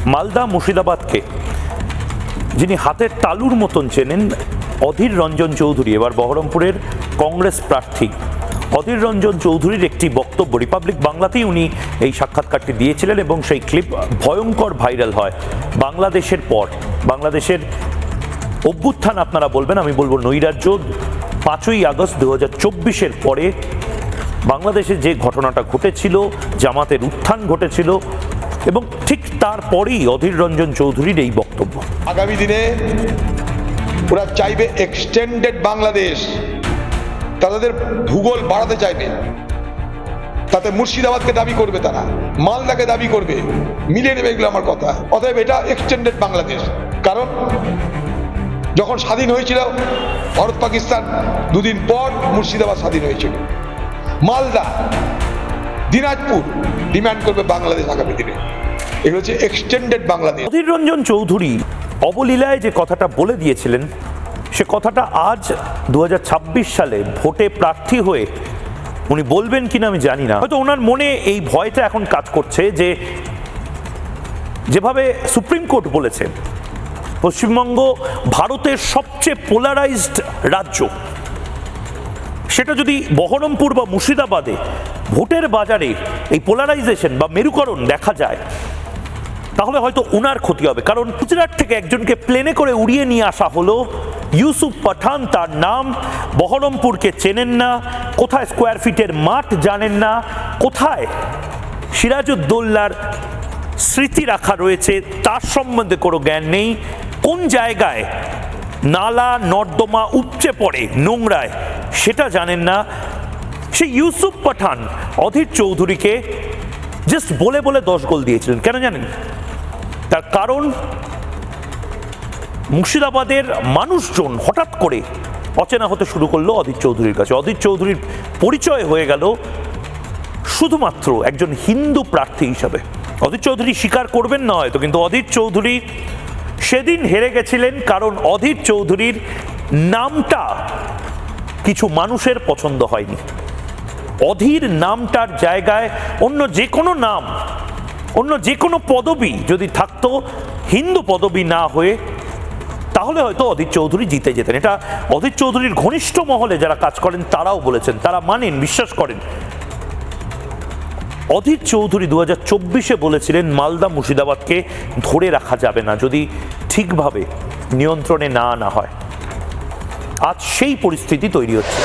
মালদা মুর্শিদাবাদকে যিনি হাতের তালুর মতন চেনেন, অধীর রঞ্জন চৌধুরী, এবার বহরমপুরের কংগ্রেস প্রার্থী অধীর রঞ্জন চৌধুরীর একটি বক্তব্য রিপাবলিক বাংলাতেই উনি এই সাক্ষাৎকারটি দিয়েছিলেন এবং সেই ক্লিপ ভয়ঙ্কর ভাইরাল হয়। বাংলাদেশের পর, বাংলাদেশের অভ্যুত্থান আপনারা বলবেন, আমি বলবো নৈরাজ্য, 5ই আগস্ট 2024-এর পরে বাংলাদেশে যে ঘটনাটা ঘটেছিল, জামাতের উত্থান ঘটেছিল, এবং ঠিক তারপরেই অধীর রঞ্জন চৌধুরীর এই বক্তব্য। আগামী দিনে ওরা চাইবে এক্সটেন্ডেড বাংলাদেশ, তাদের ভূগোল বাড়াতে চাইবে, তাতে মুর্শিদাবাদকে দাবি করবে, তারা মালদাকে দাবি করবে, মিলিয়ে নেবে, এগুলো আমার কথা। অতএব এটা এক্সটেন্ডেড বাংলাদেশ। কারণ যখন স্বাধীন হয়েছিল ভারত পাকিস্তান, দুদিন পর মুর্শিদাবাদ স্বাধীন হয়েছিল। মালদা, দিনাজপুর ডিমান্ড করবে বাংলাদেশ আগামী দিনে। এগুলো হচ্ছে এক্সটেন্ডেড বাংলাদেশ। অধীর রঞ্জন চৌধুরী অবলীলায় যে কথাটা বলে দিয়েছিলেন, সে কথাটা আজ 2026 সালে ভোটে প্রার্থী হয়ে উনি বলবেন কিনা আমি জানি না। হয়তো ওনার মনে এই ভয়টা এখন কাজ করছে যে যেভাবে সুপ্রিম কোর্ট বলেছে পশ্চিমবঙ্গ ভারতের সবচেয়ে পোলারাইজড রাজ্য, সেটা যদি বহরমপুর বা মুর্শিদাবাদে ভোটের বাজারে এই পোলারাইজেশন বা মেরুকরণ দেখা যায়, তাহলে হয়তো ওনার ক্ষতি হবে। কারণ গুজরাট থেকে একজনকে প্লেনে করে উড়িয়ে নিয়ে আসা হলো, ইউসুফ পাঠান তার নাম, বহরমপুরকে চেনেন না, কোথায় স্কোয়ার ফিটের মাঠ জানেন না, কোথায় সিরাজউদ্দৌলার স্মৃতি রাখা রয়েছে তার সম্বন্ধে কোনো জ্ঞান নেই, কোন জায়গায় নালা নর্দমা উপচে পড়ে নোংরায় সেটা জানেন না। সেই ইউসুফ পাঠান অধীর চৌধুরীকে জাস্ট বলে বলে 10 গোল দিয়েছিলেন। কেন জানেন? তার কারণ মুর্শিদাবাদের মানুষজন হঠাৎ করে অচেনা হতে শুরু করলো অধীর চৌধুরীর কাছে। অধীর চৌধুরীর পরিচয় হয়ে গেল শুধুমাত্র একজন হিন্দু প্রার্থী হিসাবে। অধীর চৌধুরী স্বীকার করবেন না হয়তো, কিন্তু অধীর চৌধুরী সেদিন হেরে গেছিলেন কারণ অধীর চৌধুরীর নামটা কিছু মানুষের পছন্দ হয়নি। অধীর নামটার জায়গায় অন্য যে কোনো নাম, অন্য যে কোনো পদবি যদি থাকতো, হিন্দু পদবি না হয়ে, তাহলে হয়তো অধীর চৌধুরী জিতে যেতেন। এটা অধীর চৌধুরীর ঘনিষ্ঠ মহলে যারা কাজ করেন তারাও বলেছেন, তারা মানেন, বিশ্বাস করেন। অধীর চৌধুরী 2024-এ বলেছিলেন মালদা মুর্শিদাবাদকে ধরে রাখা যাবে না যদি ঠিকভাবে নিয়ন্ত্রণে না আনা হয়। আজ সেই পরিস্থিতি তৈরি হচ্ছে।